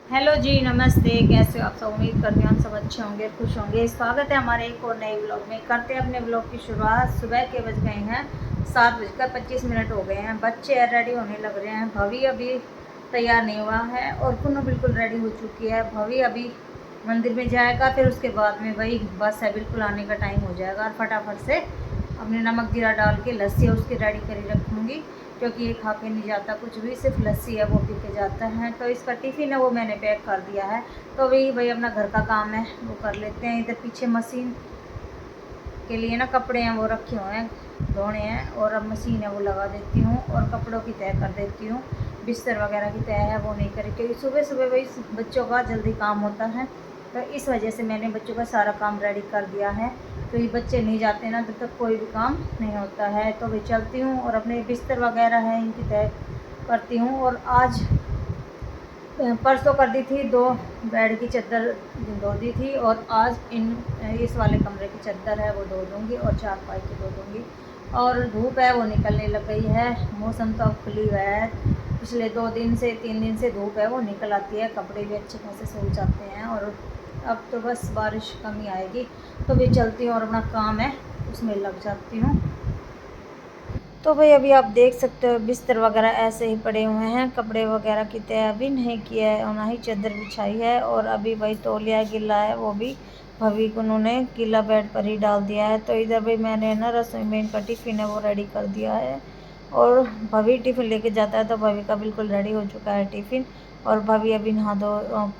Hello जी, नमस्ते। कैसे हो आप सब? उम्मीद करती हूँ आप सब अच्छे होंगे, खुश होंगे। स्वागत है हमारे एक और नए व्लॉग में। करते हैं अपने व्लॉग की शुरुआत। सुबह के बज गए हैं 7:25 हो गए हैं। बच्चे रेडी होने लग रहे हैं। भवी अभी तैयार नहीं हुआ है और पुन्नू बिल्कुल रेडी हो चुकी है। भवी अभी मंदिर में जाएगा, फिर उसके बाद में वही बस है, बिल्कुल आने का टाइम हो जाएगा। और फटाफट से अपने नमक जीरा डाल के लस्सी उसकी रेडी करी रखूँगी, क्योंकि ये खा के नहीं जाता कुछ भी, सिर्फ लस्सी है वो पी के जाता है। तो इसका टिफ़िन है वो मैंने पैक कर दिया है। तो वही भाई अपना घर का काम है वो कर लेते हैं। इधर पीछे मशीन के लिए ना कपड़े हैं वो रखे हुए हैं, धोने हैं, और अब मशीन है वो लगा देती हूँ और कपड़ों की तय कर देती हूँ। बिस्तर वगैरह की तय है वो नहीं करी, क्योंकि सुबह सुबह वही बच्चों का जल्दी काम होता है। तो इस वजह से मैंने बच्चों का सारा काम रेडी कर दिया है। तो ये बच्चे नहीं जाते ना तब तक कोई भी काम नहीं होता है। तो मैं चलती हूँ और अपने बिस्तर वगैरह हैं इनकी तय करती हूँ। और आज परसों कर दी थी, 2 बेड की चादर धो दी थी, और आज इस वाले कमरे की चादर है वो धो दूँगी और चारपाई की धो दूँगी। और धूप है वो निकलने लग गई है। मौसम तो अब खुल ही गया है। पिछले 2 दिन से 3 दिन से धूप है वो निकल आती है, कपड़े भी अच्छे खासे सूख जाते हैं। और अब तो बस बारिश कम ही आएगी। तो भी चलती हूँ और अपना काम है उसमें लग जाती हूँ। तो भाई अभी आप देख सकते हो बिस्तर वगैरह ऐसे ही पड़े हुए हैं। कपड़े वगैरह की तय अभी नहीं किया है और ना ही चादर बिछाई है। और अभी भाई तौलिया गिला है, वो भी भवी को उन्होंने गीला बेड पर ही डाल दिया है। तो इधर भाई मैंने ना रसोई में इनका टिफ़िन है वो रेडी कर दिया है। और भवी टिफ़िन लेके जाता है, तो भवी का बिल्कुल रेडी हो चुका है टिफ़िन। और भवी अभी नहा धो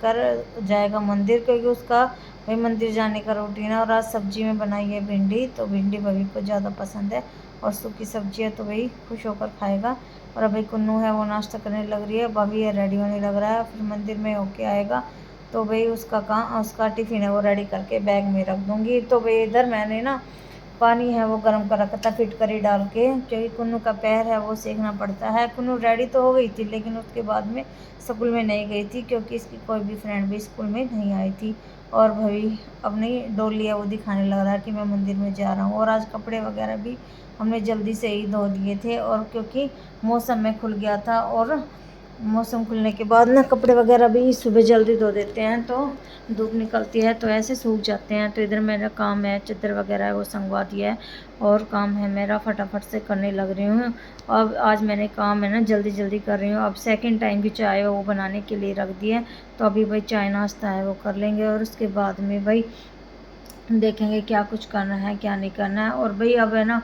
कर जाएगा मंदिर, क्योंकि उसका भाई मंदिर जाने का रूटीन है। और आज सब्जी में बनाई है भिंडी, तो भिंडी भवी को ज़्यादा पसंद है और सूखी सब्जी है तो वही खुश होकर खाएगा। और अभी कुन्नू है वो नाश्ता करने लग रही है, भाभी है रेडी होने लग रहा है, फिर मंदिर में होके आएगा। तो भाई उसका टिफ़िन है वो रेडी करके बैग में रख दूँगी। तो भाई इधर मैंने ना पानी है वो गर्म कर रखा था फिटकरी डाल के, क्योंकि कुन्नू का पैर है वो सेकना पड़ता है। कुन्नू रेडी तो हो गई थी, लेकिन उसके बाद में स्कूल में नहीं गई थी, क्योंकि इसकी कोई भी फ्रेंड भी स्कूल में नहीं आई थी। और भाई अपनी डोली है वो दिखाने लग रहा है कि मैं मंदिर में जा रहा हूँ। और आज कपड़े वगैरह भी हमने जल्दी से ही धो दिए थे, और क्योंकि मौसम में खुल गया था, और मौसम खुलने के बाद ना कपड़े वगैरह भी सुबह जल्दी धो देते हैं, तो धूप निकलती है तो ऐसे सूख जाते हैं। तो इधर मेरा काम है, चादर वगैरह है वो संगवा दिया है, और काम है मेरा फटाफट से करने लग रही हूँ। अब आज मैंने काम है ना जल्दी जल्दी कर रही हूँ। अब सेकंड टाइम की चाय है वो बनाने के लिए रख दी है। तो अभी भाई चाय नाश्ता है वो कर लेंगे, और उसके बाद में भाई देखेंगे क्या कुछ करना है क्या नहीं करना है। और भाई अब है ना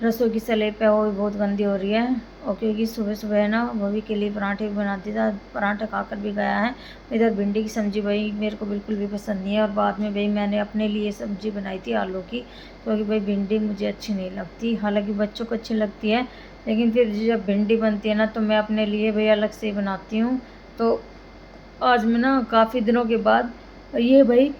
रसोई की स्लेब है वो भी बहुत गंदी हो रही है, और क्योंकि सुबह सुबह है ना भवी के लिए पराठे भी बनाती था, पराठा खाकर भी गया है। इधर भिंडी की सब्ज़ी भाई मेरे को बिल्कुल भी पसंद नहीं है। और बाद में भाई मैंने अपने लिए सब्ज़ी बनाई थी आलू की, क्योंकि भाई भिंडी मुझे अच्छी नहीं लगती, हालांकि बच्चों को अच्छी लगती है, लेकिन फिर जब भिंडी बनती है ना तो मैं अपने लिए भाई अलग से ही बनाती हूँ। तो आज मैं ना काफ़ी दिनों के बाद, ये भाई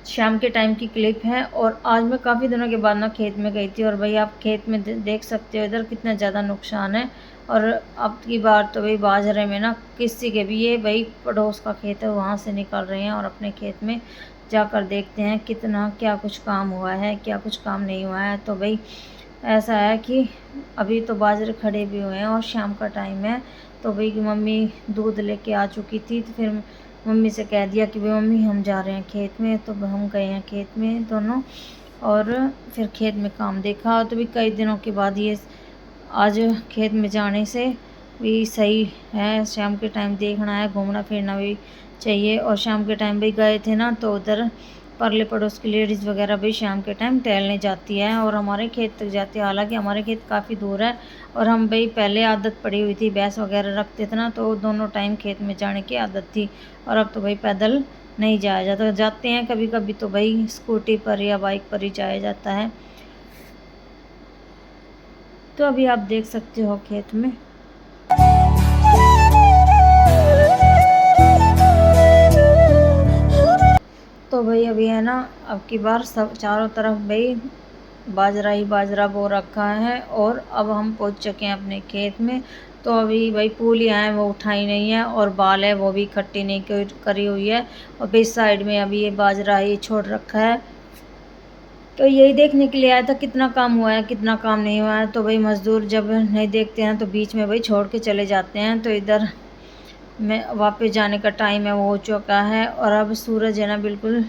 शाम के टाइम की क्लिप है, और आज मैं काफ़ी दिनों के बाद ना खेत में गई थी। और भाई आप खेत में देख सकते हो इधर कितना ज़्यादा नुकसान है। और अब की बार तो भाई बाजरे में ना किसी के भी, ये भाई पड़ोस का खेत है वहाँ से निकल रहे हैं, और अपने खेत में जाकर देखते हैं कितना क्या कुछ काम हुआ है क्या कुछ काम नहीं हुआ है। तो भाई ऐसा है कि अभी तो बाजरे खड़े भी हुए हैं और शाम का टाइम है। तो भाई की मम्मी दूध लेके आ चुकी थी, तो फिर मम्मी से कह दिया कि भाई मम्मी हम जा रहे हैं खेत में। तो हम गए हैं खेत में दोनों, और फिर खेत में काम देखा। तो भी कई दिनों के बाद ये आज खेत में जाने से भी सही है, शाम के टाइम देखना है, घूमना फिरना भी चाहिए। और शाम के टाइम भी गए थे ना, तो उधर परले पड़ोस की लेडीज़ वगैरह भी शाम के टाइम टहलने जाती है और हमारे खेत तक जाती है। हालांकि हमारे खेत काफ़ी दूर है, और हम भाई पहले आदत पड़ी हुई थी, भैंस वगैरह रखते थे ना, तो दोनों टाइम खेत में जाने की आदत थी। और अब तो भाई पैदल नहीं जाया जाता, जाते हैं कभी कभी तो भाई स्कूटी पर या बाइक पर ही जाया जाता है। तो अभी आप देख सकते हो खेत में तो भाई अभी है ना, अब की बार सब चारों तरफ भाई बाजरा ही बाजरा बो रखा है। और अब हम पहुंच चुके हैं अपने खेत में। तो अभी भाई पूलियाँ हैं वो उठाई नहीं है, और बाल है वो भी इकट्ठी नहीं करी हुई है। और भाई साइड में अभी ये बाजरा ही छोड़ रखा है। तो यही देखने के लिए आया था कितना काम हुआ है कितना काम नहीं हुआ है। तो भाई मज़दूर जब नहीं देखते हैं तो बीच में भाई छोड़ के चले जाते हैं। तो इधर मैं वापस जाने का टाइम है वो हो चुका है। और अब सूरज है ना बिल्कुल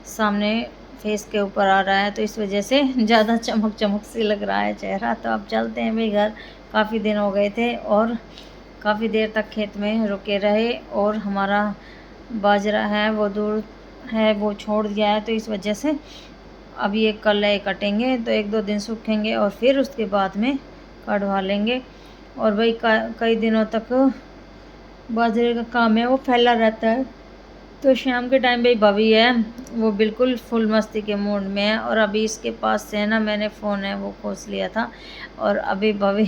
सामने फेस के ऊपर आ रहा है, तो इस वजह से ज़्यादा चमक चमक सी लग रहा है चेहरा। तो अब चलते हैं भाई घर, काफ़ी दिन हो गए थे और काफ़ी देर तक खेत में रुके रहे, और हमारा बाजरा है वो दूर है, वो छोड़ दिया है, तो इस वजह से अभी एक कल है कटेंगे, तो 1-2 दिन सूखेंगे और फिर उसके बाद में कढ़वा लेंगे। और भाई कई दिनों तक बाजरे का काम है वो फैला रहता है। तो शाम के टाइम भाई भवी है वो बिल्कुल फुल मस्ती के मूड में है, और अभी इसके पास से ना मैंने फ़ोन है वो खोस लिया था, और अभी भवी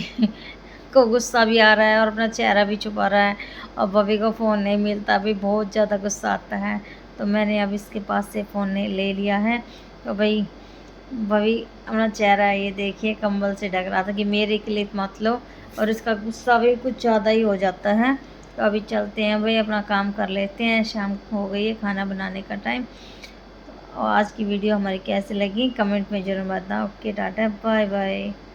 को गुस्सा भी आ रहा है और अपना चेहरा भी छुपा रहा है, और भवी को फ़ोन नहीं मिलता, अभी बहुत ज़्यादा गुस्सा आता है। तो मैंने अब इसके पास से फ़ोन ले लिया है। तो भाई भवी अपना चेहरा ये देखिए कंबल से ढक रहा था कि मेरे क्लिप मत लो, और इसका गुस्सा भी कुछ ज़्यादा ही हो जाता है। तो अभी चलते हैं भाई, अपना काम कर लेते हैं, शाम हो गई है खाना बनाने का टाइम। और आज की वीडियो हमारी कैसी लगी कमेंट में ज़रूर बताना। Okay tata bye bye.